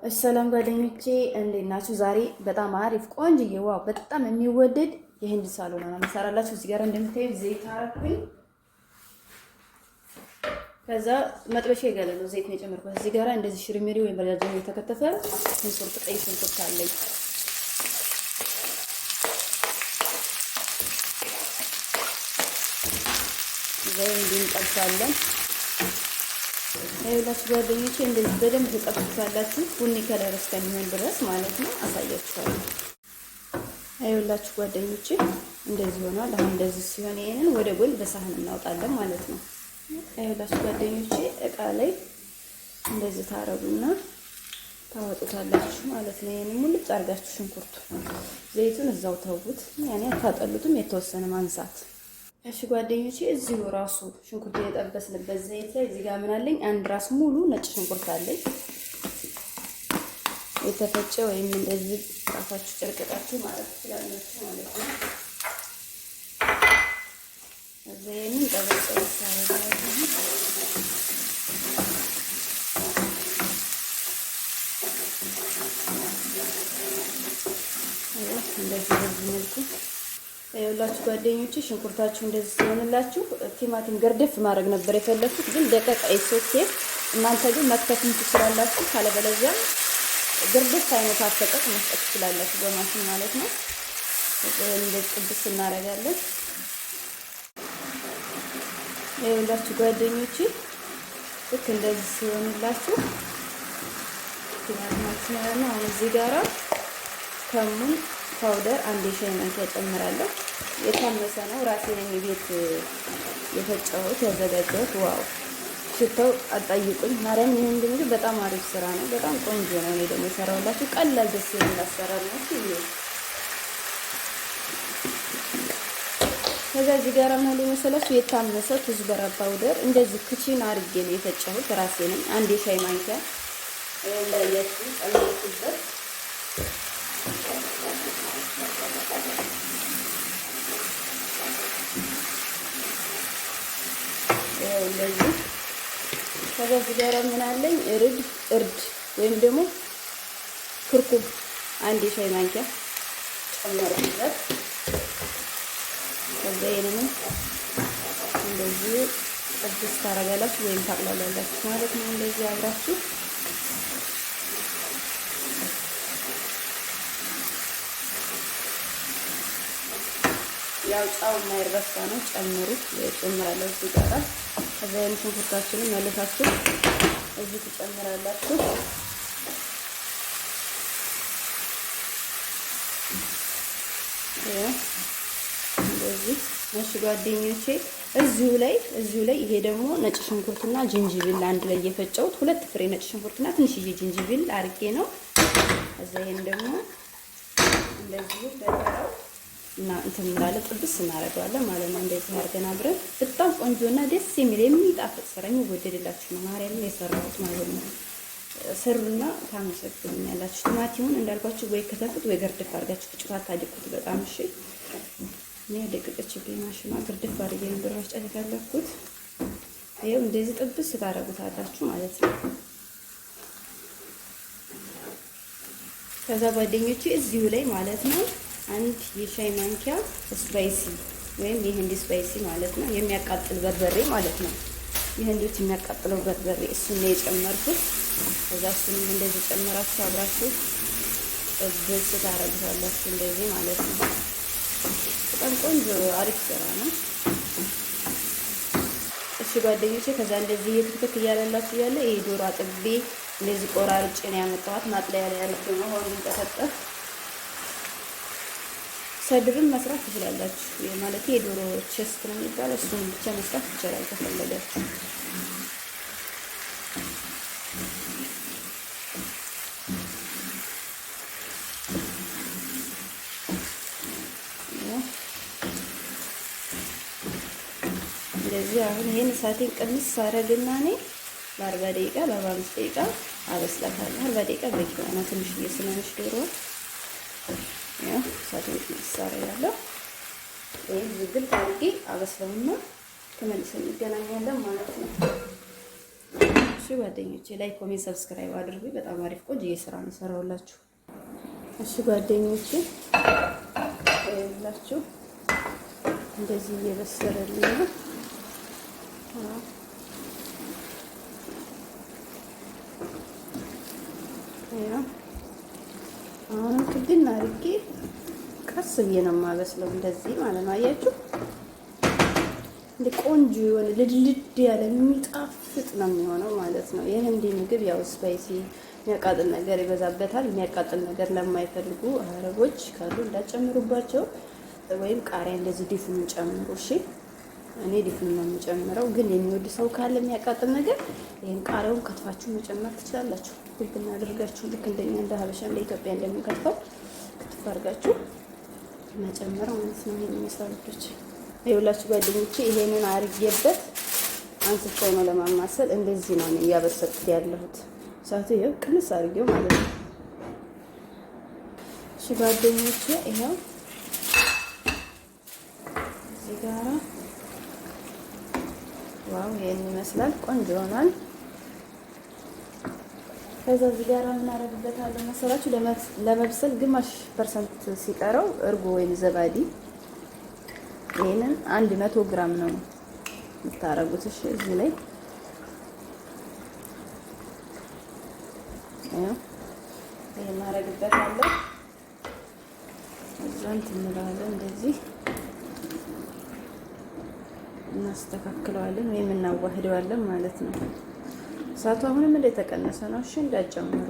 السلام ጓደኞቼ እንዴት ናችሁ? ዛሬ በጣም አሪፍ ቆንጆዬ ዋው በጣም የሚወደድ የህንድ ሳሎን ነው የምሰራላችሁ። እዚህ ጋር እንደምታዩት ዘይት አረኩኝ። ከዛ መጥበሻ ይገለ ነው ዘይት ነው የጨመርኩት። እዚህ ጋር እንደዚህ ሽርሚሪ ወይ በረጃጅም የተከተፈ ሽንኩርት፣ ቀይ ሽንኩርት አለኝ። ዘይት እንጠብሳለን። ይኸውላችሁ ጓደኞቼ እንደዚህ በደንብ ተጠብሳላችሁ ቡኒ ከለር እስከሚሆን ድረስ ማለት ነው። አሳያችኋለሁ። ይኸውላችሁ ጓደኞቼ እንደዚህ ሆኗል። አሁን እንደዚህ ሲሆን ይሄንን ወደ ጎን በሳህን እናውጣለን ማለት ነው። ይኸውላችሁ ጓደኞቼ እቃ ላይ እንደዚህ ታረጉና ታወጡታላችሁ ማለት ነው። ይሄንን ሙልጭ አድርጋችሁ ሽንኩርቱ ዘይቱን እዛው ተውት። ያኔ አታጠሉትም፣ የተወሰነ ማንሳት። እሺ ጓደኞቼ እዚሁ ራሱ ሽንኩርት የጠበስንበት ዘይት ላይ እዚህ ጋር ምን አለኝ? አንድ ራስ ሙሉ ነጭ ሽንኩርት አለኝ የተፈጨ ወይም እንደዚህ ራሳችሁ ጨርቅጣችሁ ማለት ትችላላችሁ ማለት ነው። ዘይቱን ጠበስ ታረጋላችሁ። እንደዚህ በዚህ መልኩ ይኸውላችሁ ጓደኞቼ ሽንኩርታችሁ እንደዚህ ሲሆንላችሁ ቲማቲም ገርደፍ ማድረግ ነበር የፈለኩት፣ ግን ደቀቀ አይሶኬ። እናንተ ግን መክተፍም ትችላላችሁ፣ ካለበለዚያ ገርደፍ አይነት አፈቀቅ መስጠት ትችላላችሁ በማሽን ማለት ነው። እንደዚህ ጥብስ እናደርጋለን። ይኸውላችሁ ጓደኞቼ ልክ እንደዚህ ሲሆንላችሁ ቲማቲማችን ነው። አሁን እዚህ ጋራ ከሙን ፓውደር አንድ ሻይ ማንኪያ ጨምራለሁ። የታመሰ ነው ራሴ ነኝ ቤት የፈጨሁት ያዘጋጀሁት። ዋው ሽታው አጣይቁኝ ማርያም። ይሄን ምግብ በጣም አሪፍ ስራ ነው፣ በጣም ቆንጆ ነው። እኔ ደግሞ ሰራውላችሁ ቀላል ደስ የሚል አሰራር ነው። ከዛ እዚህ ጋር ምን መሰላችሁ የታመሰ ኩዝበራ ፓውደር እንደዚህ ክቺን አድርጌ ነው የፈጨሁት ራሴ ነኝ። አንድ ሻይ ማንኪያ እንዳያችሁ ጨምሩበት። እንደዚህ ከዛ እዚህ ጋር ምን አለኝ? እርድ ወይም ደግሞ ክርኩም አንድ ሻይ ማንኪያ ጨምሩበት። ከዛ ይሄንን እንደዚህ ጥብስ ታረጋላችሁ ወይም ታቅላላላችሁ ማለት ነው። እንደዚህ አብራችሁ ያው ጫው የማይረሳ ነው፣ ጨምሩት። ጨምራለሁ እዚህ ጋር። ከዛ ይሄን ሽንኩርታችንን መልሳችሁ እዚህ ትጨምራላችሁ። እንደዚህ እሺ ጓደኞቼ እዚሁ ላይ ይሄ ደግሞ ነጭ ሽንኩርትና ጅንጅብል አንድ ላይ የፈጨሁት 2 ፍሬ ነጭ ሽንኩርትና ትንሽዬ ጅንጅብል አርጌ ነው። ከዛ ይሄን ደግሞ እንደዚህ በተራው እና እንትን እንዳለ ጥብስ እናደርገዋለን ማለት ነው። እንደዚህ አድርገን አብረን በጣም ቆንጆና ደስ የሚል የሚጣፍጥ ስራ የሚወደድላችሁ ነው ማርያምን የሰራሁት ማለት ነው። ስሩና ታመሰግኑኛላችሁ። ቲማቲሙን እንዳልኳችሁ ወይ ከተፉት ወይ ገርድፍ አድርጋችሁ ፍጩት፣ አታድቁት በጣም እሺ። እኔ ደቅቀችብኝ ማሽኗ ገርድፍ አድርጌ ነበር ማስጨት የፈለኩት። ይኸው እንደዚህ ጥብስ ታደርጉታላችሁ ማለት ነው። ከዛ ጓደኞቼ እዚሁ ላይ ማለት ነው አንድ የሻይ ማንኪያ ስፓይሲ ወይም የህንድ ስፓይሲ ማለት ነው፣ የሚያቃጥል በርበሬ ማለት ነው። የህንዶች የሚያቃጥለው በርበሬ እሱን ነው የጨመርኩት። ከዛ እሱንም እንደዚህ ጨምራችሁ አብራችሁ ጥብስ ታረጉታላችሁ እንደዚህ ማለት ነው። በጣም ቆንጆ አሪፍ ስራ ነው። እሺ ጓደኞቼ ከዛ እንደዚህ እየተከተክ እያላላችሁ ያለ ይሄ ዶሮ አጥቤ እንደዚህ ቆራርጬ ነው ያመጣኋት። ማጥለያ ላይ አድርጌ ነው አሁን እንጠፈጠፍ ሰድርን መስራት ትችላላችሁ። ማለት የዶሮ ቼስት ነው የሚባለው፣ እሱን ብቻ መስራት ይችላል ከፈለጋችሁ። እንደዚህ አሁን ይሄን እሳቴን ቀንስ አደርግና እኔ ለ40 ደቂቃ ለ45 ደቂቃ አበስላታለሁ። 40 ደቂቃ በቂ ነው። ትንሽዬ ስለሆነች ዶሮ ያው ሳቱን ይሰራያለሁ። ይሄ ዝግል ታርጌ አበስለውና ተመልሰን እንገናኛለን ማለት ነው። እሺ ጓደኞቼ ላይክ፣ ኮሜንት፣ ሰብስክራይብ አድርጉ። በጣም አሪፍ ቆንጆ ስራ ነው ሰራውላችሁ። እሺ ጓደኞቼ ይኸውላችሁ እንደዚህ እየበሰለልኝ ነው። አሁን ክድና አድርጌ ቀስ ብዬ ነው የማበስለው እንደዚህ ማለት ነው። አያችሁ እንደ ቆንጆ የሆነ ልድልድ ያለ የሚጣፍጥ ነው የሚሆነው ማለት ነው። ይሄ እንደ ምግብ ያው ስፓይሲ የሚያቃጥል ነገር ይበዛበታል። የሚያቃጥል ነገር ለማይፈልጉ አረቦች ካሉ እንዳጨምሩባቸው፣ ወይም ቃሪያ እንደዚህ ዲፉን ጨምሩ። እሺ እኔ ዲፉን ነው የምጨምረው፣ ግን የሚወድ ሰው ካለ የሚያቃጥል ነገር ይሄን ቃሪያውን ከትፋችሁ መጨመር ትችላላችሁ። ልብና አድርጋችሁ ልክ እንደኛ እንደ ሀበሻ እንደ ኢትዮጵያ እንደምንከትፈው ክትፍ አድርጋችሁ መጨመር ማለት ነው። ይሄን መስራቶች ይኸውላችሁ ጓደኞቼ ይሄንን አርጌበት አንስቼው ነው ለማማሰል እንደዚህ ነው እያበሰልኩት ያለሁት። ሳቱ ይሄው ቅንስ አድርጌው ማለት ነው። እሺ ጓደኞቼ ይሄው እዚህ ጋራ ዋው ይሄን ይመስላል። ቆንጆ ሆኗል። ከዛ እዚህ ጋራ ምን አደርግበታለሁ መሰላችሁ? ለመብሰል ግማሽ ፐርሰንት ሲቀረው እርጎ ወይም ዘባዲ ይሄንን 100 ግራም ነው የምታረጉት። እሺ እዚህ ላይ ይሄን አደርግበታለሁ። እዛን እንላለን እንደዚህ እናስተካክለዋለን ወይም እናዋህደዋለን ማለት ነው። እሳቱ አሁንም እንደተቀነሰ ነው። እሺ እንዳጨምሩ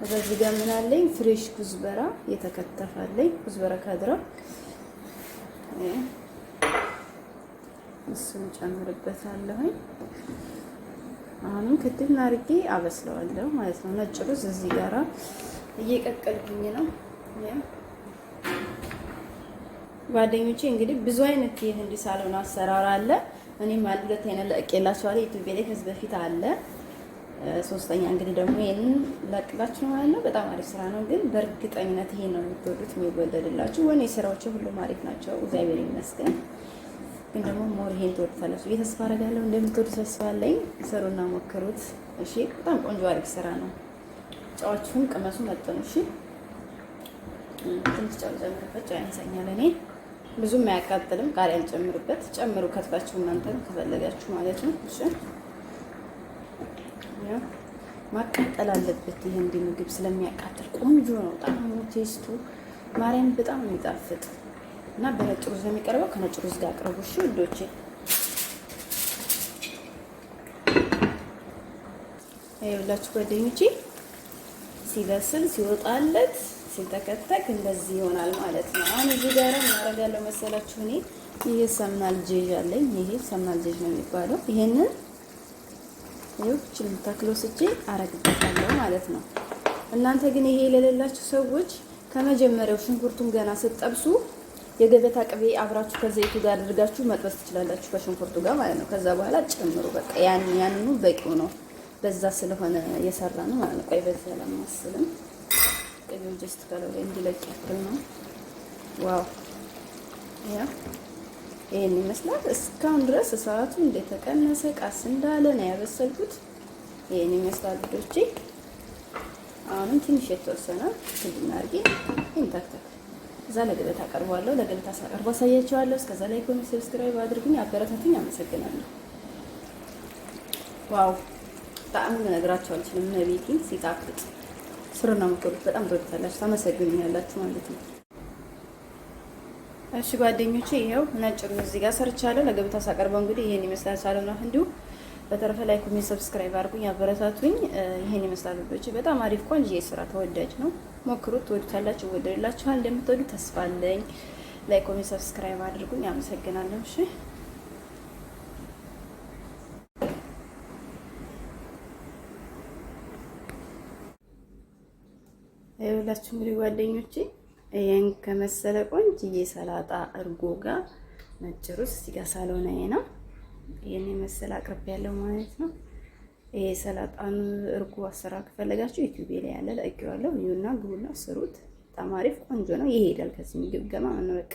ከዚህ ጋር ምን አለኝ? ፍሬሽ ኩዝበራ የተከተፋለኝ ኩዝበራ ካድራ እሱን ጨምርበታለሁ። አሁንም ክትል አድርጌ አበስለዋለሁ ማለት ነው። ነጭ ሩዝ እዚህ ጋራ እየቀቀልኩኝ ነው። ጓደኞቼ እንግዲህ ብዙ አይነት የህንድ ሳሎን አሰራር አለ። እኔም አንድ ሁለት አይነት ለቅቄላችኋለሁ ዩቲዩብ ላይ ከዚህ በፊት አለ። ሶስተኛ እንግዲህ ደግሞ ይሄንን ለቅላችሁ ነው ማለት ነው። በጣም አሪፍ ስራ ነው፣ ግን በእርግጠኝነት ይሄን ነው የምትወዱት የሚወደድላችሁ። ወኔ ስራዎች ሁሉም አሪፍ ናቸው፣ እግዚአብሔር ይመስገን። ግን ደግሞ ሞር ይሄን ትወዱታላችሁ ብዬ ተስፋ አደርጋለሁ። እንደምትወዱት ተስፋ አለኝ። ሰሩና ሞክሩት። እሺ በጣም ቆንጆ አሪፍ ስራ ነው። ጨዋችሁን ቅመሱ መጠኑ። እሺ ትንሽ ጨው ጨምሩበት፣ ጨው ያንሰኛል። እኔ ብዙም አያቃጥልም። ቃሪያ ጨምሩበት፣ ጨምሩ ከትፋችሁ እናንተ ከፈለጋችሁ ማለት ነው። እሺ ማቃጠል አለበት። ይሄ እንደ ምግብ ስለሚያቃጥል ቆንጆ ነው ጣዕሙ፣ ቴስቱ ማርያም በጣም የሚጣፍጥ እና በነጭ ሩዝ ነው የሚቀርበው። ከነጭ ሩዝ ጋር አቅርቡ እሺ ውዶቼ። ይኸውላችሁ ጓደኞቼ ሲበስል ሲወጣለት ሲተከተክ እንደዚህ ይሆናል ማለት ነው። አሁን እዚህ ጋር እናደርጋለሁ መሰላችሁ እኔ ይሄ ሰምናል ጄጅ አለኝ። ይሄ ሰምናል ጄጅ ነው የሚባለው። ይሄንን ይኸውልኝ ተክሎ ስጬ አረግበታለሁ ማለት ነው። እናንተ ግን ይሄ የሌላችሁ ሰዎች ከመጀመሪያው ሽንኩርቱን ገና ስትጠብሱ የገበታ ቅቤ አብራችሁ ከዘይቱ ጋር አድርጋችሁ መጥበስ ትችላላችሁ፣ ከሽንኩርቱ ጋር ማለት ነው። ከዛ በኋላ ጨምሩ። በቃ ያንኑ በቂው ነው። በዛ ስለሆነ የሰራ ነው ማለት ነው። ቆይ በዛ ለማስልም ቅቤው ጀስት ከለው ላይ እንዲለቅ ያክል ነው። ዋው ያ ይሄን ይመስላል። እስካሁን ድረስ እሳቱ እንደተቀነሰ ቃስ እንዳለ ነው ያበሰልኩት። ይሄን ይመስላል ልጆቼ። አሁንም ትንሽ የተወሰነ ክድና አድርጌ እንታክታክ እዛ ለገበታ አቀርባለሁ። ለገበታ ሳቀርብ አሳያችኋለሁ። እስከዛ ላይ ኮሜንት፣ ሰብስክራይብ አድርጉኝ፣ አበረታቱኝ። አመሰግናለሁ። ዋው ጣዕሙ ልነግራችሁ አልችልም። ነቢቲ ሲጣፍጥ ስሩና ሞክሩት። በጣም ትወዱታላችሁ፣ ታመሰግኑኛላችሁ ማለት ነው። እሺ ጓደኞቼ ይሄው ነጭ ሩዝ እዚህ ጋር ሰርቻለሁ። ለገበታ ሳቀርበው እንግዲህ ይሄን ይመስላል ሳሎን ነው እንዲሁ። በተረፈ ላይ ኮሜንት ሰብስክራይብ አድርጉኝ፣ አበረታቱኝ። ይሄን ይመስላል ልጆች። በጣም አሪፍ ቆንጆ ስራ ተወዳጅ ነው። ሞክሩት፣ ትወዱታላችሁ፣ ወደላችኋል። እንደምትወዱ ተስፋ አለኝ። ላይ ኮሜንት ሰብስክራይብ አድርጉኝ። አመሰግናለሁ። እሺ ይኸውላችሁ እንግዲህ ጓደኞቼ ይሄን ከመሰለ ቆንጆዬ ሰላጣ እርጎ ጋር ነጭ ሩዝ እዚህ ጋር ሳሎናዬ ነው። ይሄን የመሰለ አቅርቤያለሁ ማለት ነው። ይሄ ሰላጣን እርጎ አሰራር ከፈለጋችሁ ዩቲዩብ ላይ ያለ ለእኪዋለሁ። ይሁንና ግቡና ስሩት። በጣም አሪፍ ቆንጆ ነው። ይሄዳል ከዚህ ምግብ ገማ ነው በቃ